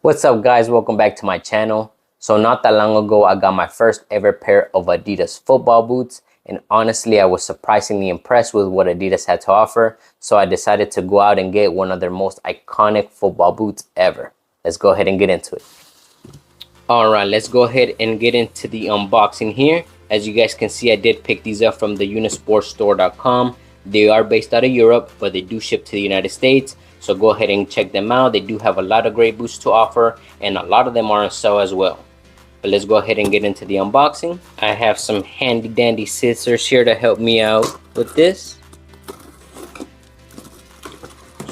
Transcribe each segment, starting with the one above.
What's up guys, welcome back to my channel. So not that long ago I got my first ever pair of Adidas football boots, and honestly I was surprisingly impressed with what Adidas had to offer, so I decided to go out and get one of their most iconic football boots ever. Let's go ahead and get into it. Alright, let's go ahead and get into the unboxing here. As you guys can see, I did pick these up from the unisportstore.com. They are based out of Europe, but they do ship to the United States. So go ahead and check them out. They do have a lot of great boots to offer, and a lot of them are on sale as well. But let's go ahead and get into the unboxing. I have some handy dandy scissors here to help me out with this.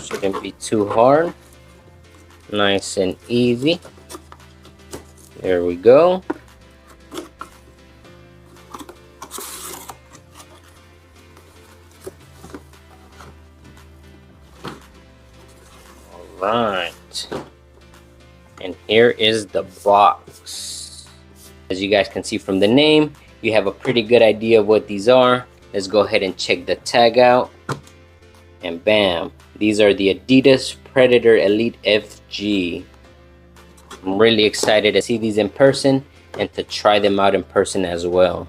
Shouldn't be too hard. Nice and easy. There we go. Alright. And here is the box. As you guys can see from the name, you have a pretty good idea of what these are. Let's go ahead and check the tag out. And bam, these are the Adidas Predator Elite FG. I'm really excited to see these in person and to try them out in person as well.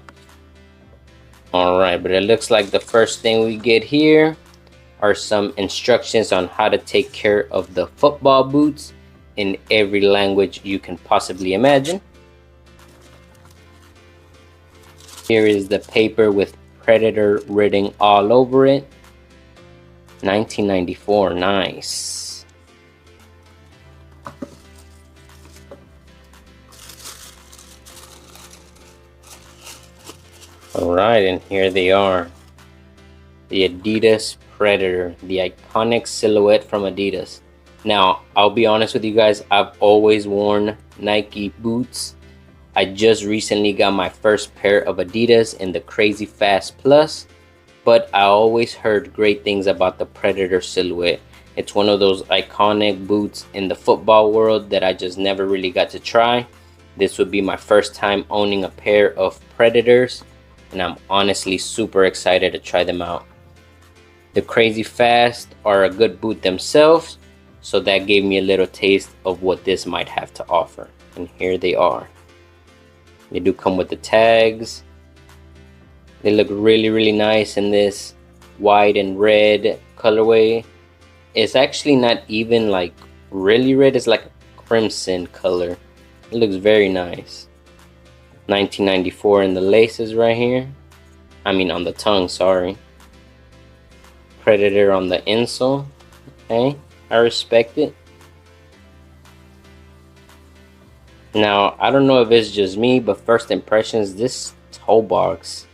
Alright, but it looks like the first thing we get here are some instructions on how to take care of the football boots in every language you can possibly imagine. Here is the paper with Predator written all over it. 1994, nice. Alright, and here they are. The Adidas Predator, the iconic silhouette from Adidas. Now, I'll be honest with you guys, I've always worn Nike boots. I just recently got my first pair of Adidas in the Crazy Fast Plus, but I always heard great things about the Predator silhouette. It's one of those iconic boots in the football world that I just never really got to try. This would be my first time owning a pair of Predators, and I'm honestly super excited to try them out. The Crazy Fast are a good boot themselves, so that gave me a little taste of what this might have to offer. And here they are. They do come with the tags. They look really nice in this white and red colorway. It's actually not even like really red, it's like a crimson color. It looks very nice. 1994 in the laces right here. I mean on the tongue, sorry. Predator on the insole. Okay, I respect it. Now, I don't know if it's just me, but first impressions, this toe box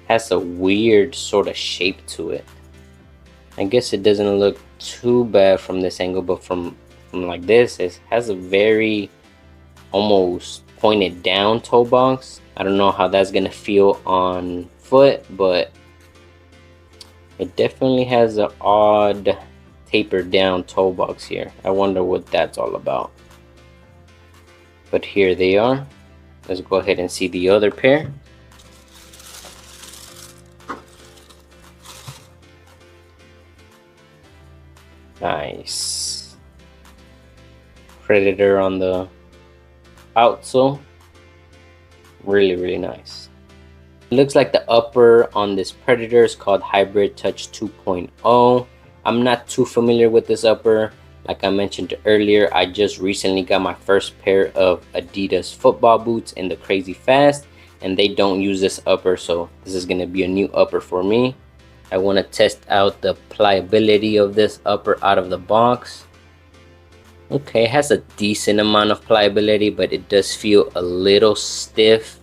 has a weird sort of shape to it. I guess it doesn't look too bad from this angle, but from like this, it has a very almost pointed down toe box. I don't know how that's gonna feel on foot, but it definitely has an odd tapered down toe box here. I wonder what that's all about. But here they are. Let's go ahead and see the other pair. Nice. Predator on the outsole. Really nice. It looks like the upper on this Predator is called Hybrid Touch 2.0. I'm not too familiar with this upper. Like I mentioned earlier, I just recently got my first pair of Adidas football boots in the Crazy Fast, and they don't use this upper, so this is going to be a new upper for me. I want to test out the pliability of this upper out of the box. Okay, it has a decent amount of pliability, but it does feel a little stiff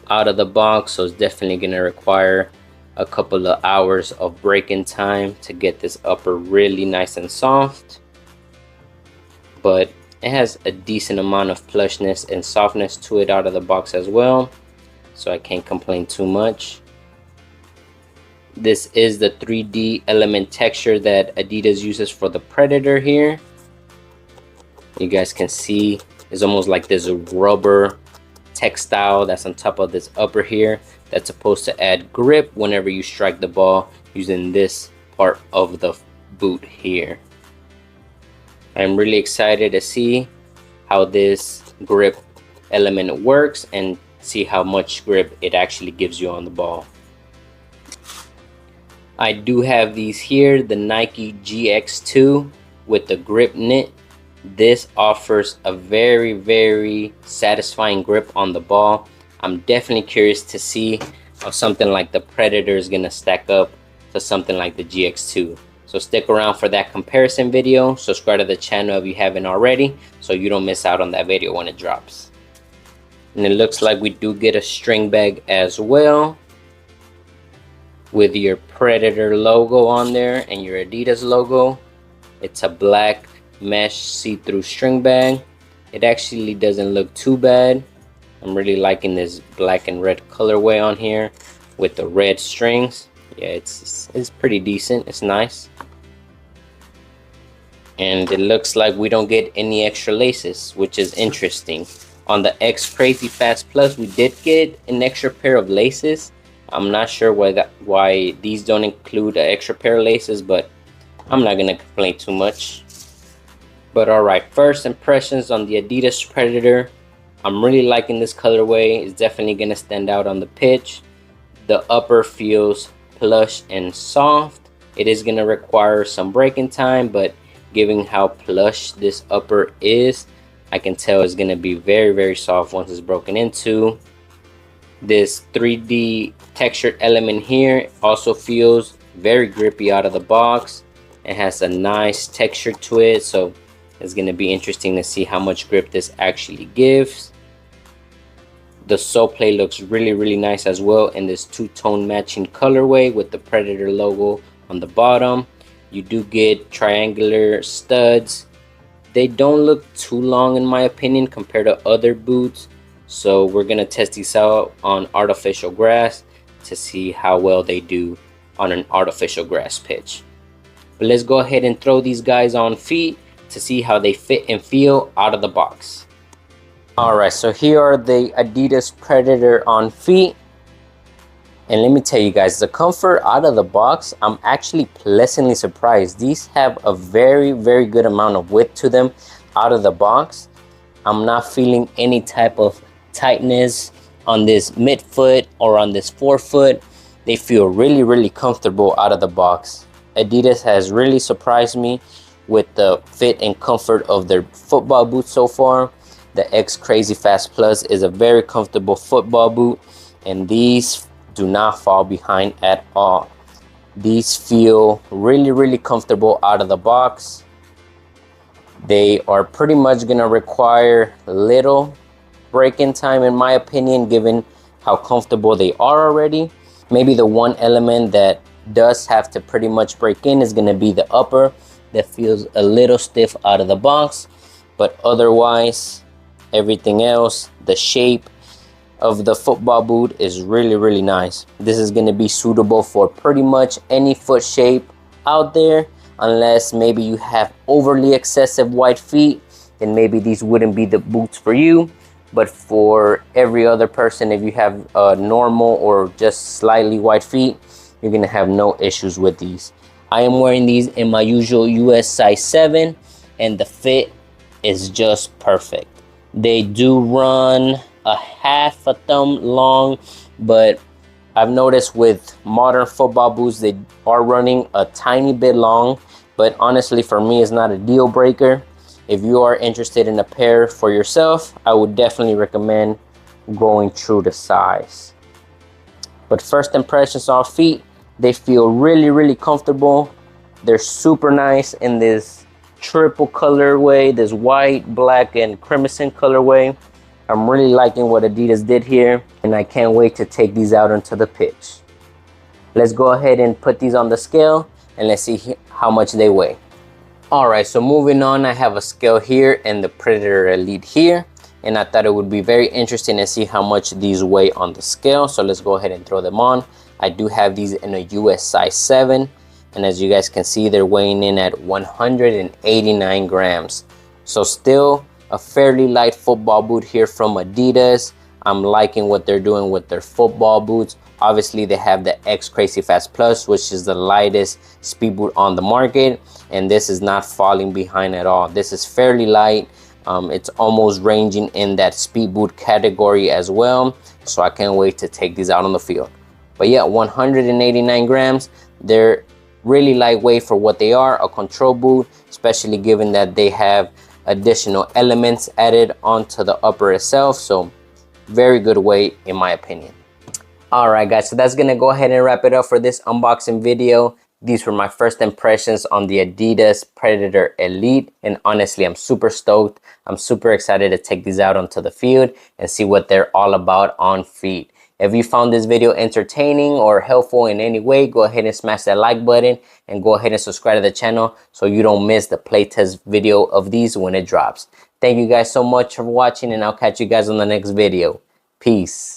out of the box, so it's definitely going to require a couple of hours of break-in time to get this upper really nice and soft. But it has a decent amount of plushness and softness to it out of the box as well, so I can't complain too much. This is the 3D element texture that Adidas uses for the Predator here. You guys can see it's almost like there's a rubber textile that's on top of this upper here that's supposed to add grip whenever you strike the ball using this part of the boot here. I'm really excited to see how this grip element works and see how much grip it actually gives you on the ball. I do have these here, the Nike GX2 with the grip knit. This offers a very satisfying grip on the ball. I'm definitely curious to see how something like the Predator is gonna stack up to something like the GX2. So stick around for that comparison video. Subscribe to the channel if you haven't already, so you don't miss out on that video when it drops. And it looks like we do get a string bag as well, with your Predator logo on there and your Adidas logo. It's a black mesh see-through string bag. It actually doesn't look too bad. I'm really liking this black and red colorway on here with the red strings. Yeah, it's pretty decent. It's nice. And it looks like we don't get any extra laces, which is interesting. On the X Crazy Fast Plus, we did get an extra pair of laces. I'm not sure why these don't include an extra pair of laces, but I'm not gonna complain too much. But alright, first impressions on the Adidas Predator. I'm really liking this colorway. It's definitely gonna stand out on the pitch. The upper feels plush and soft. It is gonna require some breaking time, but given how plush this upper is, I can tell it's gonna be very soft once it's broken into. This 3D textured element here also feels very grippy out of the box. It has a nice texture to it, so it's going to be interesting to see how much grip this actually gives. The sole plate looks really nice as well in this two-tone matching colorway with the Predator logo on the bottom. You do get triangular studs. They don't look too long in my opinion compared to other boots. So we're gonna test these out on artificial grass to see how well they do on an artificial grass pitch. But let's go ahead and throw these guys on feet to see how they fit and feel out of the box. Alright, so here are the Adidas Predator on feet. And let me tell you guys, the comfort out of the box, I'm actually pleasantly surprised. These have a very good amount of width to them out of the box. I'm not feeling any type of tightness on this midfoot or on this forefoot. They feel really comfortable out of the box. Adidas has really surprised me with the fit and comfort of their football boots so far. The X Crazy Fast Plus is a very comfortable football boot, and these do not fall behind at all. These feel really comfortable out of the box. They are pretty much gonna require little break-in time in my opinion, given how comfortable they are already. Maybe the one element that does have to pretty much break in is gonna be the upper. That feels a little stiff out of the box, but otherwise everything else, the shape of the football boot is really nice. This is gonna be suitable for pretty much any foot shape out there, unless maybe you have overly excessive wide feet, then maybe these wouldn't be the boots for you. But for every other person, if you have normal or just slightly wide feet, you're gonna have no issues with these. I am wearing these in my usual US size 7, and the fit is just perfect. They do run a half a thumb long, but I've noticed with modern football boots, they are running a tiny bit long, but honestly for me it's not a deal breaker. If you are interested in a pair for yourself, I would definitely recommend going true to size. But first impressions on feet, they feel really comfortable. They're super nice in this triple colorway, this white, black, and crimson colorway. I'm really liking what Adidas did here, and I can't wait to take these out onto the pitch. Let's go ahead and put these on the scale and let's see how much they weigh. Alright, so moving on, I have a scale here and the Predator Elite here, and I thought it would be very interesting to see how much these weigh on the scale. So let's go ahead and throw them on. I do have these in a US size 7, and as you guys can see, they're weighing in at 189 grams. So still a fairly light football boot here from Adidas. I'm liking what they're doing with their football boots. Obviously they have the X Crazy Fast Plus, which is the lightest speed boot on the market, and this is not falling behind at all. This is fairly light, It's almost ranging in that speed boot category as well. So I can't wait to take these out on the field. But yeah, 189 grams. They're really lightweight for what they are, a control boot, especially given that they have additional elements added onto the upper itself. So very good weight in my opinion. Alright guys, so that's gonna go ahead and wrap it up for this unboxing video. These were my first impressions on the Adidas Predator Elite, and honestly I'm super stoked. I'm super excited to take these out onto the field and see what they're all about on feet. If you found this video entertaining or helpful in any way, go ahead and smash that like button and go ahead and subscribe to the channel so you don't miss the playtest video of these when it drops. Thank you guys so much for watching, and I'll catch you guys on the next video. Peace.